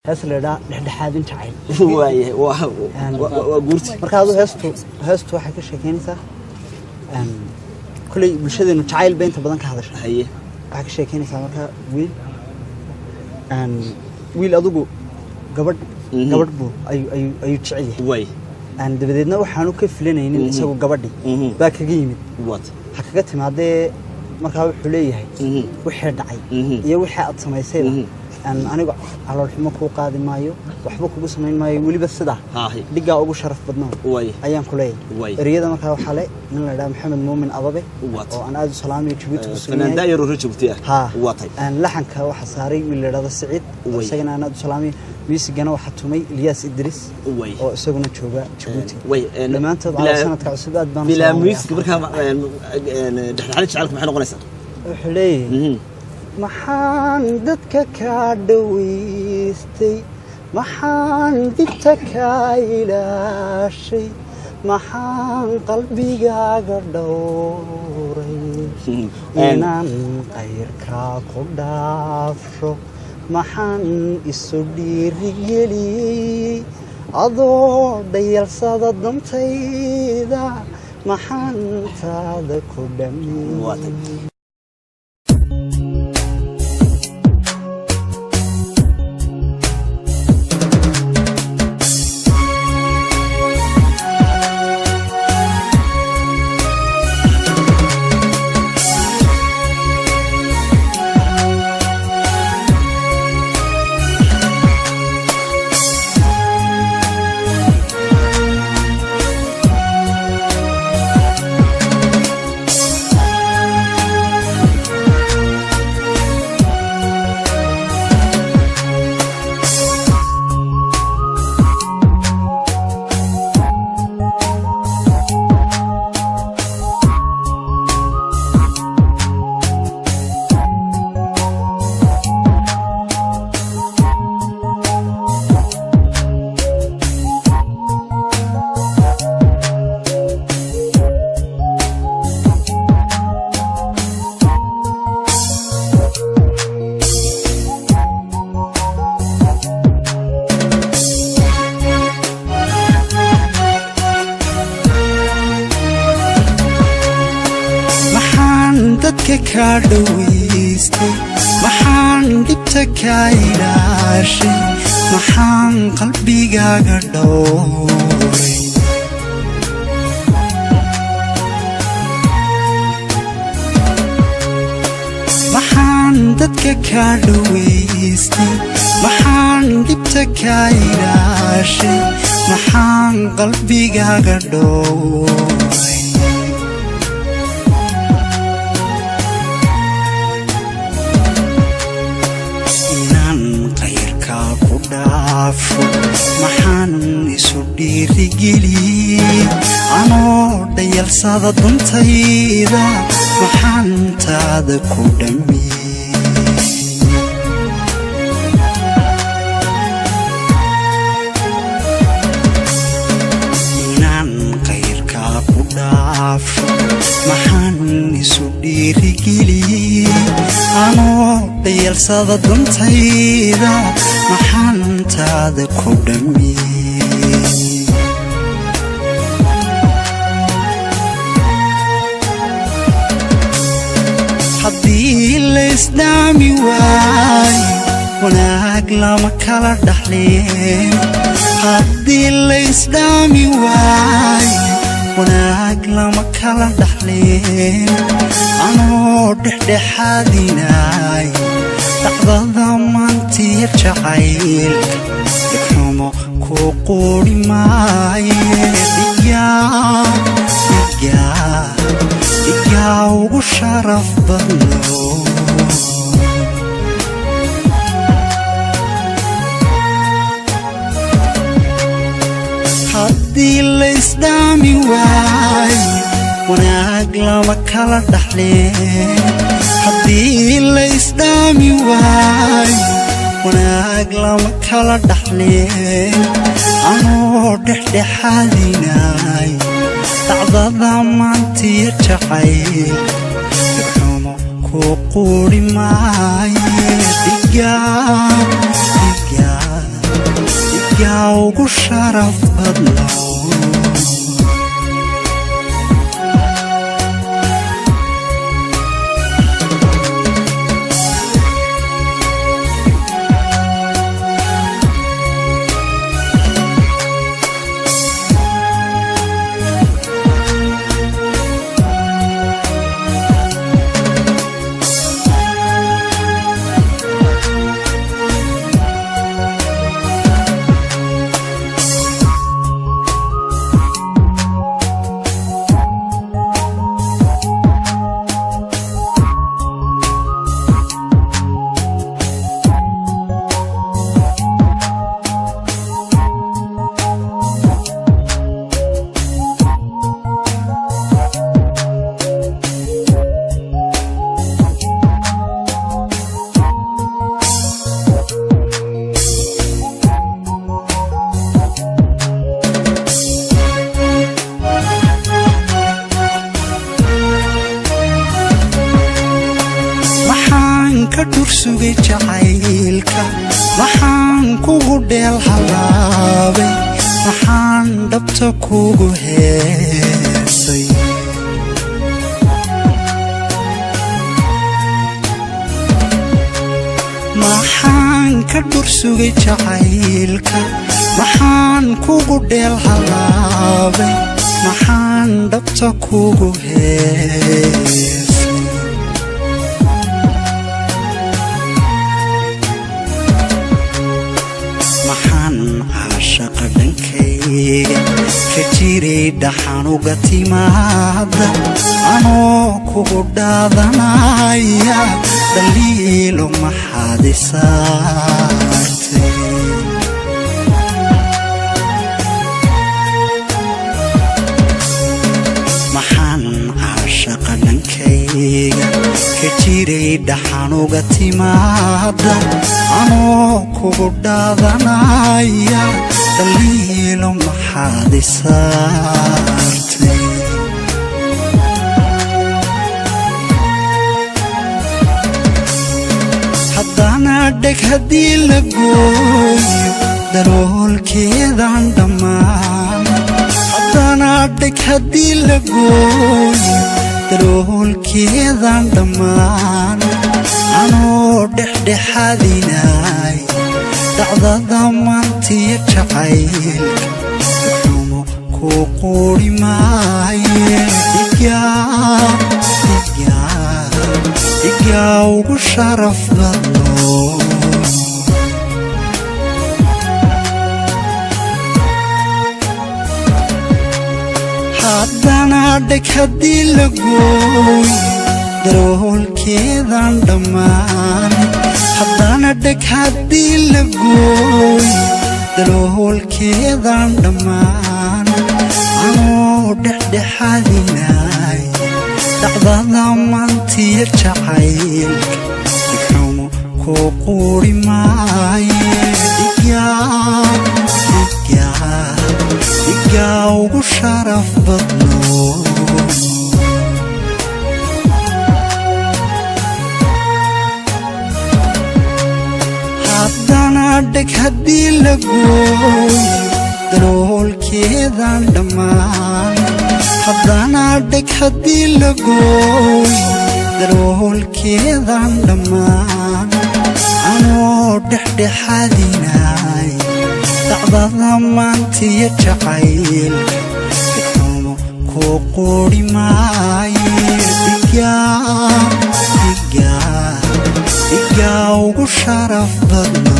هس لا دhex-dhexaadin jacayl waaye waa guurti marka aad heestu waxa ka sheekeynaysaa kulay bulshadeenu jacayl beenta badan ka hadashay haye waxa ka sheekeynaysaa marka wiil adigu gabadh buu ayu jecel yahay way dabadeedna waxaanu ka filanaynin isagu gabadhi baa kaga yimid what ha kaga timaadee marka wuxuu leeyahay wixii dhacay iyo wixii aad samaysay aniga على الحمى كو قادم مايو وحبا كوغو سمين مايو وليبا سدا دغا ugu sharaf badnaa ayaan ku leeyahay eriyada marka waxa le nin la dhaam Maxamed Muumin Ababe oo aan aad u salaamay Djibouti ku sameeyay fanaan daayiro Djibouti watay laxanka waxa saaray wiil la dhaado Saciid isagana aan aad u salaamay miisigana waxa tumay Ilyas Idris oo isaguna jooga Djibouti dhamaantood ala sanadka cusub aad baan bila miisig marka dhexdhexaad jacaylku maxay noqonaysaa wuxuu leeyahay maxaan dadka ka dhaweystay maxaan dibta ka ilaashay maxaan qalbigaaga dhowray inaan qayrka ku dhaafsho maxaan isu dhiirigeliyey adoo dhayalsada dantayda maxaan taada ku dhammeeyey ka dhaweystay maxaan dibta ka ilaashay maxaan qalbigaaga dhowray maxaan dadka ka dhaweystay maxaan dibta ka ilaashay maxaan qalbigaaga dhowray maxaan isu dhiirigeliyey anoo dhayalsada dantayda maxaan taada ku dhammeeyey inaan qayrka ku dhaafo maxaan isu dhiirigeliyey anoo dhayalsada dantayda maxaan taada ku dhammeeyey haddii la isdhaami waayo wanaag lama kala dhaxleen haddii la isdhaami waayo wanaag lama kala dhaxleen anoo dhexdhexaadinay dhacdada maantiya jacaylka dhigxumo ku quuri maaye dhigaa ugu sharaf badno haddii la isdhaami waayo wanaag lama kala dhaxleen haddii la isdhaami waayo wanaag lama kala dhaxleen anoo dhexdhexaadinay dhacdada maantiya jacayl dhigxumo ku quuri maaye dhigaa dhigaa ugu sharaf badno sugay jacaylka waxaan kugu dheel habaabay waxaan dhabta kugu heesay maxaan ka dhur sugay jacaylka waxaan kugu dheel habaabay waxaan dhabta kugu heesay عاشق دنكيga كجيري dhaxanuga timaada anoo kugu dhaadanaya daliilo maxaadisaartay maxaan عاشق dhankayga كجيري dhaxanuga timaada anoo kugu dhaadanaya daliilo maxaadisaartay haddana dheg haddii la gooyo daloolkeedaan dhammaan haddana dheg haddii la gooyo daloolkeedaan dhammaan anoo dhexdhexaadinay dhacdada maantiya jacaylka xumo ku quri maaye dhigaa ugu sharaf badno haddana dheg haddii la gooyo daloolkeedaan dhammaan haddana dheg haddii la gooyo daloolkeedaan dhammaan anoo dhexdhexaadinay dhacdada maantiya jacaylka xumo ku quri maaye dhigaa ugu sharaf badno haddana dheg haddii la gooyo daloolkeedaan dhammaan haddana dheg haddii la gooyo daloolkeedaan dhammaan anoo dhexdhexaadinay dhacdada maantiya jacaylka xumo ku quri maaye dhigaa ugu sharaf badno